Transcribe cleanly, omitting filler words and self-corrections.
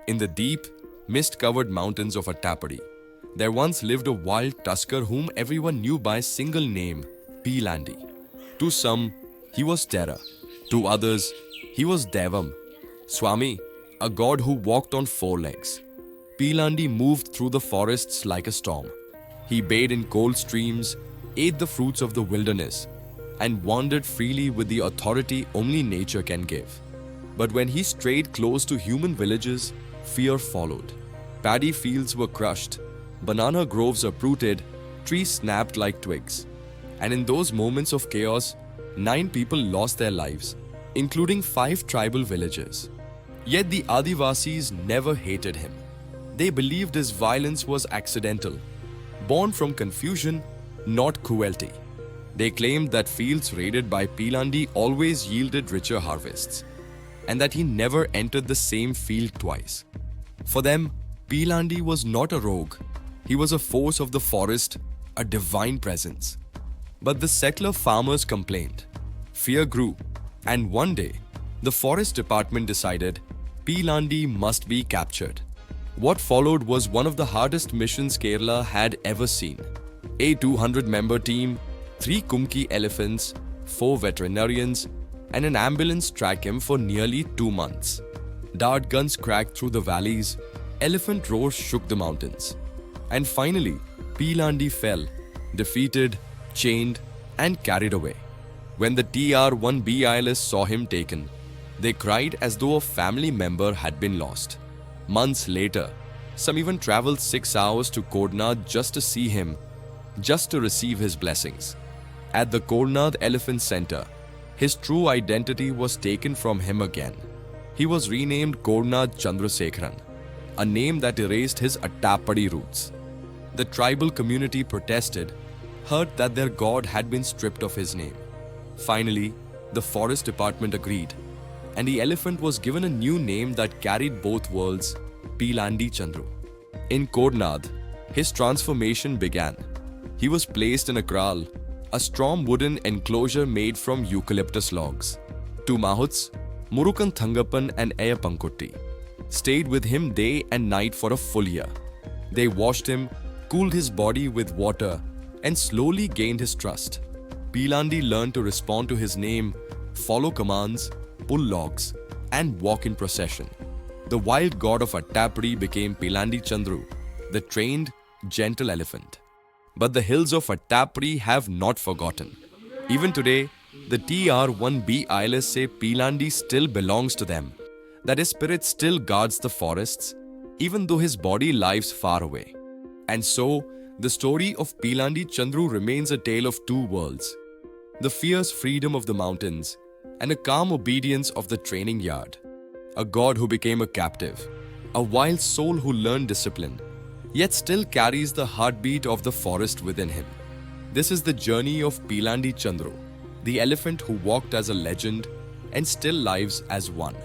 In the deep, mist-covered mountains of Attapadi, there once lived a wild tusker whom everyone knew by a single name, Pilandi. To some, he was terror. To others, he was Devam, Swami, a god who walked on four legs. Pilandi moved through the forests like a storm. He bathed in cold streams, ate the fruits of the wilderness, and wandered freely with the authority only nature can give. But when he strayed close to human villages, fear followed. Paddy fields were crushed, banana groves uprooted, trees snapped like twigs. And in those moments of chaos, 9 people lost their lives, including 5 tribal villagers. Yet the Adivasis never hated him. They believed his violence was accidental, born from confusion, not cruelty. They claimed that fields raided by Pilandi always yielded richer harvests, and that he never entered the same field twice. For them, Pilandi was not a rogue. He was a force of the forest, a divine presence. But the settler farmers complained. Fear grew, and one day, the forest department decided Pilandi must be captured. What followed was one of the hardest missions Kerala had ever seen. A 200-member team, 3 Kumki elephants, 4 veterinarians, and an ambulance tracked him for nearly 2 months. Dart guns cracked through the valleys, elephant roars shook the mountains. And finally, Pilandi fell, defeated, chained, and carried away. When the TR-1B ILS saw him taken, they cried as though a family member had been lost. Months later, some even traveled 6 hours to Kodnath just to see him, just to receive his blessings. At the Kodnath Elephant Center, his true identity was taken from him again. He was renamed Kodnath Chandrasekharan, a name that erased his Attapadi roots. The tribal community protested, hurt that their god had been stripped of his name. Finally, the forest department agreed, and the elephant was given a new name that carried both worlds, Pilandi Chandru. In Kodnath, his transformation began. He was placed in a kraal, a strong wooden enclosure made from eucalyptus logs. 2 Mahuts, Murukan Thangappan and Ayapankutti, stayed with him day and night for a full year. They washed him, cooled his body with water, and slowly gained his trust. Pilandi learned to respond to his name, follow commands, pull logs, and walk in procession. The wild god of Attapadi became Pilandi Chandru, the trained, gentle elephant. But the hills of Attapadi have not forgotten. Even today, the TR-1B ILS say Pilandi still belongs to them, that his spirit still guards the forests, even though his body lies far away. And so, the story of Pilandi Chandru remains a tale of 2 worlds. The fierce freedom of the mountains and a calm obedience of the training yard. A god who became a captive, a wild soul who learned discipline, yet still carries the heartbeat of the forest within him. This is the journey of Pilandi Chandru, the elephant who walked as a legend and still lives as one.